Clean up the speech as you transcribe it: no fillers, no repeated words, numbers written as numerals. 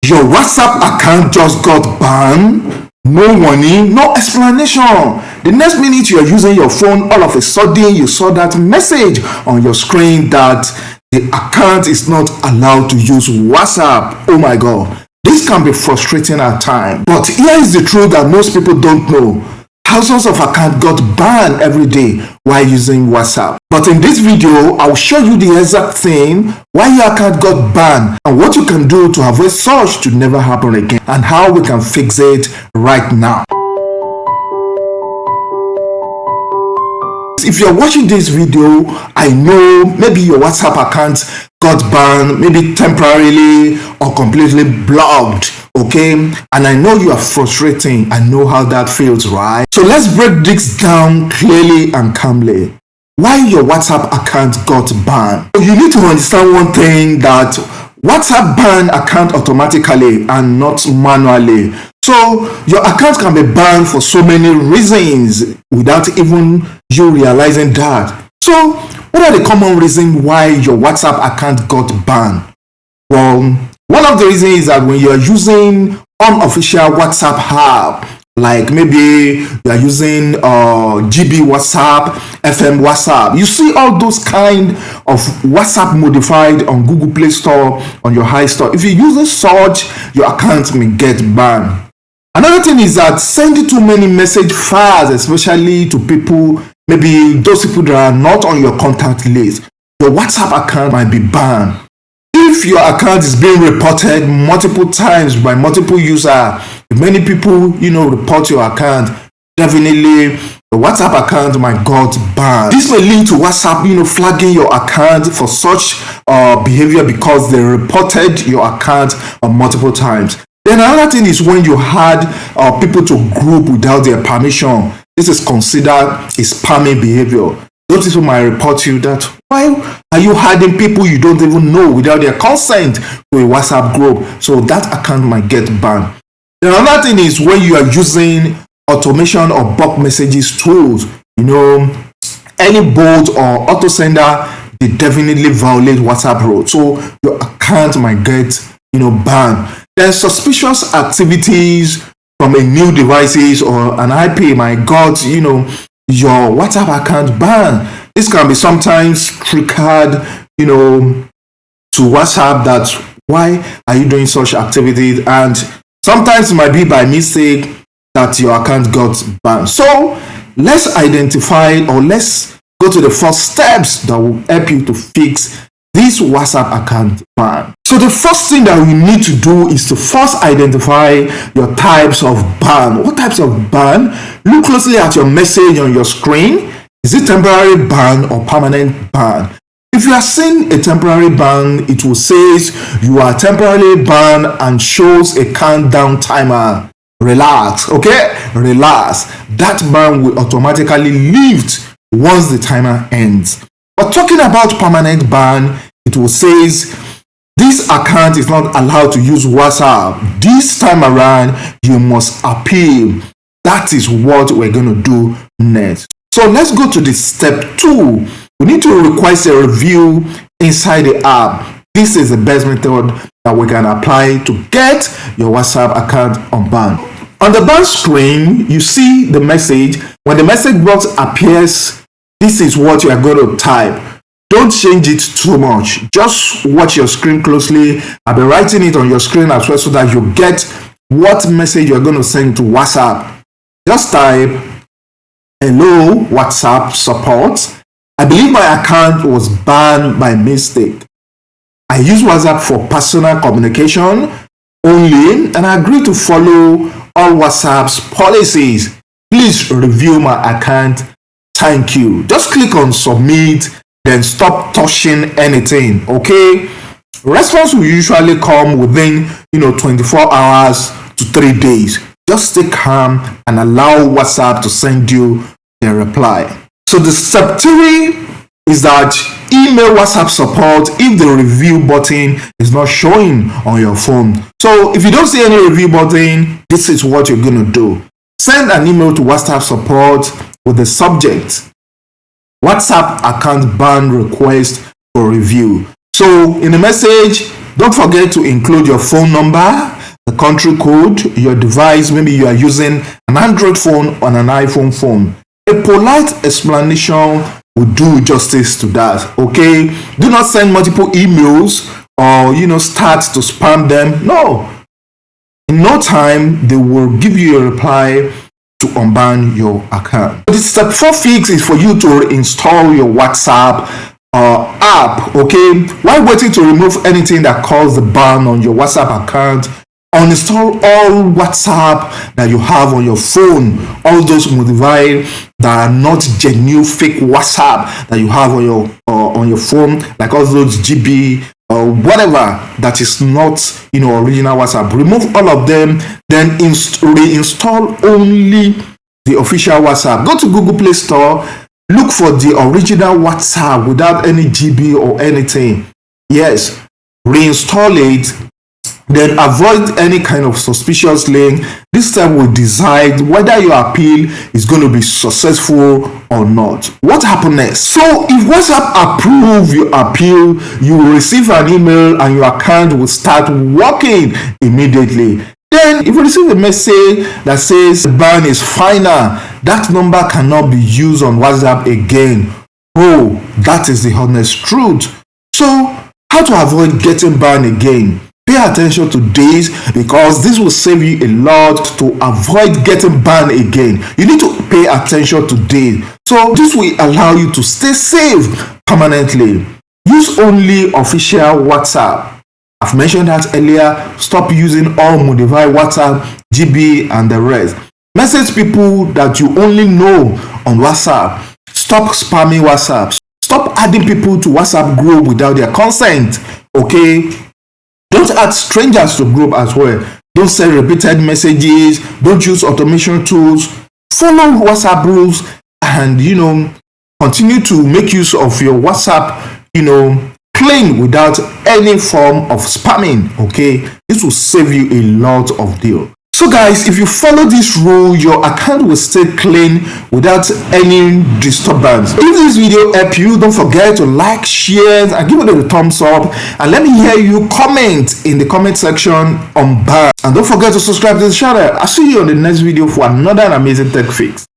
Your WhatsApp account just got banned. No warning, no explanation. The next minute you are using your phone, all of a sudden you saw that message on your screen that the account is not allowed to use WhatsApp. Oh my God. This can be frustrating at times. But here is the truth that most people don't know. Thousands of accounts got banned every day while using WhatsApp. But in this video, I'll show you the exact thing why your account got banned and what you can do to avoid such to never happen again and how we can fix it right now. If you're watching this video, I know maybe your WhatsApp account got banned, maybe temporarily or completely blocked, okay? And I know you are frustrating. I know how that feels, right? So let's break this down clearly and calmly. Why your WhatsApp account got banned? You need to understand one thing, that WhatsApp ban account automatically and not manually. So your account can be banned for so many reasons without even you realizing that. So what are the common reasons why your WhatsApp account got banned? Well, one of the reasons is that when you're using unofficial WhatsApp app, like maybe you're using GB WhatsApp, FM WhatsApp, you see all those kind of WhatsApp modified on Google Play Store, on your High Store. If you use such, your account may get banned. Another thing is that sending too many message files, especially to people, maybe those people that are not on your contact list, your WhatsApp account might be banned. If your account is being reported multiple times by multiple users, if many people, report your account, definitely the WhatsApp account might got banned. This may lead to WhatsApp, flagging your account for such behavior because they reported your account multiple times. Then another thing is when you add people to group without their permission. This is considered a spamming behavior. Those people might report you that, why are you adding people you don't even know without their consent to a WhatsApp group? So that account might get banned. Then another thing is when you are using automation or bulk messages tools, any bot or auto sender, they definitely violate WhatsApp rules. So your account might get, banned. Then suspicious activities from a new devices or an IP might got, your WhatsApp account banned. This can be sometimes triggered, to WhatsApp that why are you doing such activities, and sometimes it might be by mistake that your account got banned. So let's identify, or let's go to the first steps that will help you to fix this WhatsApp account ban. So the first thing that we need to do is to first identify your types of ban. What types of ban? Look closely at your message on your screen. Is it temporary ban or permanent ban? If you are seeing a temporary ban, it will say you are temporarily banned and shows a countdown timer. Relax, okay? Relax. That ban will automatically lift once the timer ends. But talking about permanent ban, it will say this account is not allowed to use WhatsApp. This time around, you must appeal. That is what we're going to do next. So let's go to the step 2. We need to request a review inside the app. This is the best method that we can apply to get your WhatsApp account unbanned. On the ban screen, you see the message. When the message box appears, this is what you are going to type. Don't change it too much. Just watch your screen closely. I'll be writing it on your screen as well so that you get what message you're going to send to WhatsApp. Just type, hello, WhatsApp support. I believe my account was banned by mistake. I use WhatsApp for personal communication only, and I agree to follow all WhatsApp's policies. Please review my account. Thank you. Just click on submit, then stop touching anything, okay? Response will usually come within 24 hours to 3 days. Just stay calm and allow WhatsApp to send you the reply. So the step 3 is that email WhatsApp support if the review button is not showing on your phone. So if you don't see any review button, this is what you're going to do. Send an email to WhatsApp support with the subject WhatsApp account ban request for review. So in the message, don't forget to include your phone number the country code, your device, maybe you are using an Android phone or an iPhone phone. A polite explanation will do justice to that. Okay, do not send multiple emails or start to spam them. No, in no time they will give you a reply to unban your account. The step 4 fix is for you to install your WhatsApp app. Okay, while waiting to remove anything that caused the ban on your WhatsApp account, uninstall all WhatsApp that you have on your phone, all those modified that are not genuine fake WhatsApp that you have on your phone, like all those GB or whatever that is not original WhatsApp. Remove all of them, then reinstall only the official WhatsApp. Go to Google Play Store, look for the original WhatsApp without any GB or anything. Yes, reinstall it. Then avoid any kind of suspicious link. This step will decide whether your appeal is going to be successful or not. What happened next? So if WhatsApp approve your appeal, you will receive an email and your account will start working immediately. Then if you receive a message that says the ban is final, that number cannot be used on WhatsApp again. Oh, that is the honest truth. So how to avoid getting banned again? Pay attention to this, because this will save you a lot to avoid getting banned again. You need to pay attention to this. So this will allow you to stay safe permanently. Use only official WhatsApp. I've mentioned that earlier. Stop using all modified WhatsApp, GB and the rest. Message people that you only know on WhatsApp. Stop spamming WhatsApp. Stop adding people to WhatsApp group without their consent. Okay? Don't add strangers to group as well. Don't send repeated messages. Don't use automation tools. Follow WhatsApp rules and continue to make use of your WhatsApp clean without any form of spamming. Okay, this will save you a lot of deal. So guys, if you follow this rule, your account will stay clean without any disturbance. If this video helped you, don't forget to like, share and give it a thumbs up, and let me hear you comment in the comment section on Unban. And don't forget to subscribe to the channel. I'll see you on the next video for another amazing tech fix.